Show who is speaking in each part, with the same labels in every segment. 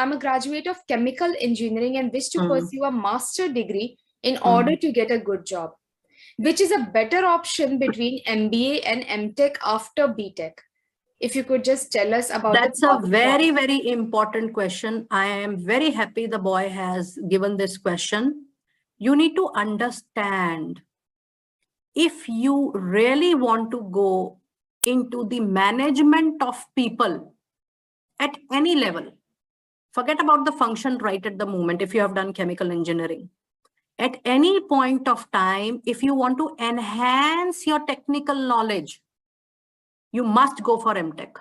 Speaker 1: I'm a graduate of chemical engineering and wish to pursue a master degree in order to get a good job. Which is a better option between MBA and M.Tech after B.Tech? If you could just tell us about
Speaker 2: That's a very, very important question. I am very happy the boy has given this question. You need to understand, if you really want to go into the management of people at any level, forget about the function right at the moment if you have done chemical engineering. At any point of time, if you want to enhance your technical knowledge, you must go for M.Tech.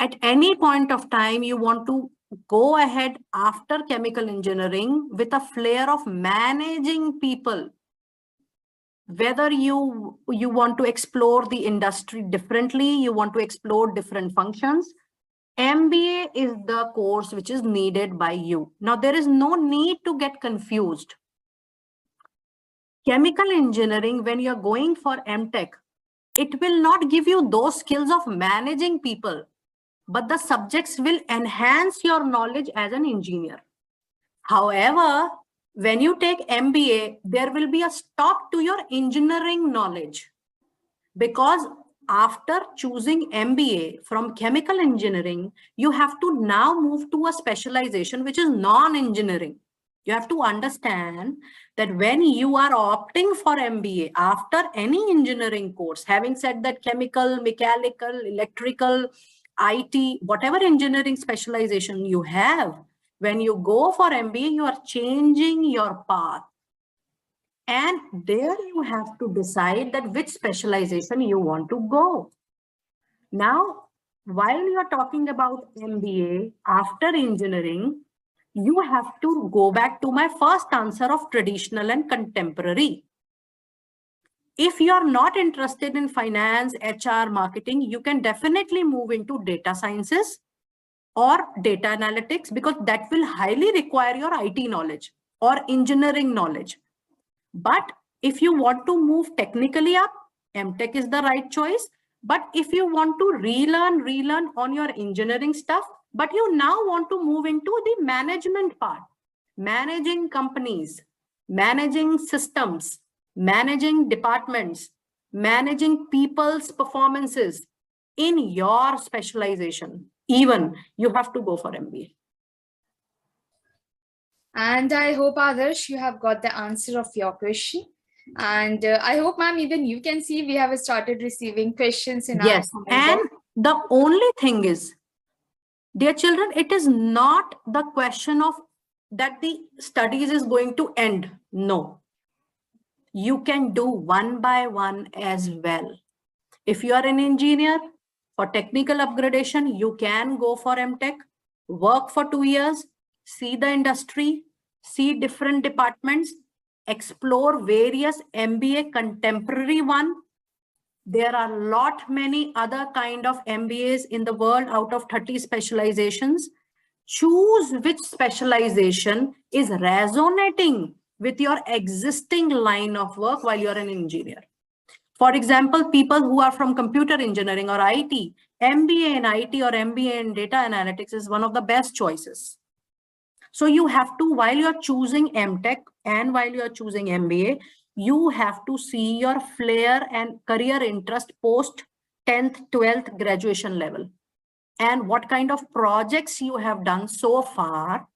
Speaker 2: At any point of time, you want to go ahead after chemical engineering with a flair of managing people. Whether you want to explore the industry differently, you want to explore different functions, MBA is the course which is needed by you. Now, there is no need to get confused. Chemical engineering, when you're going for M.Tech, it will not give you those skills of managing people, but the subjects will enhance your knowledge as an engineer. However, when you take MBA, there will be a stop to your engineering knowledge, because after choosing MBA from chemical engineering, you have to now move to a specialization which is non-engineering. You have to understand that when you are opting for MBA after any engineering course, having said that chemical, mechanical, electrical, IT, whatever engineering specialization you have, when you go for MBA, you are changing your path. And there you have to decide that which specialization you want to go. Now, while you are talking about MBA after engineering, you have to go back to my first answer of traditional and contemporary. If you are not interested in finance, HR, marketing, you can definitely move into data sciences or data analytics, because that will highly require your IT knowledge or engineering knowledge. But if you want to move technically up, M.Tech is the right choice. But if you want to relearn on your engineering stuff, but you now want to move into the management part, managing companies, managing systems, managing departments, managing people's performances in your specialization, even you have to go for MBA.
Speaker 1: And I hope, Adarsh, you have got the answer of your question. And I hope, ma'am, even you can see we have started receiving questions in
Speaker 2: yes,
Speaker 1: our comment box.
Speaker 2: And the only thing is, dear children, it is not the question of that the studies is going to end. No. You can do one by one as well. If you are an engineer, for technical upgradation, you can go for M.Tech, work for 2 years, see the industry, see different departments, explore various MBA contemporary one. There are many other kind of MBAs in the world out of 30 specializations. Choose which specialization is resonating with your existing line of work while you're an engineer. For example, people who are from computer engineering or IT, MBA in IT or MBA in data analytics is one of the best choices. So you have to, while you're choosing M.Tech and while you're choosing MBA, you have to see your flair and career interest post 10th, 12th graduation level, and what kind of projects you have done so far.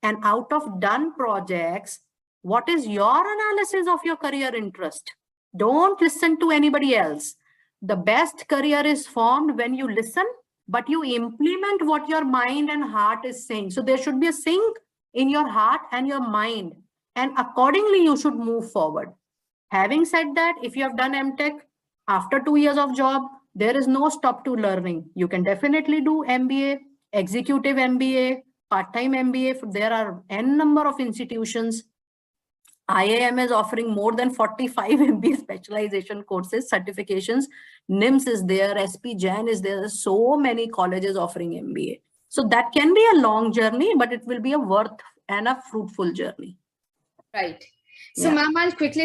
Speaker 2: And out of done projects, what is your analysis of your career interest? Don't listen to anybody else. The best career is formed when you listen, but you implement what your mind and heart is saying. So there should be a sync in your heart and your mind, and accordingly you should move forward. Having said that, if you have done M.Tech, after 2 years of job, there is no stop to learning. You can definitely do MBA, executive MBA, part-time MBA. There are n number of institutions. IIM is offering more than 45 MBA specialization courses, certifications. NIMS is there, SP Jain is there. There's so many colleges offering MBA. So that can be a long journey, but it will be a worth and a fruitful journey.
Speaker 1: Right. So, ma'am, I'll quickly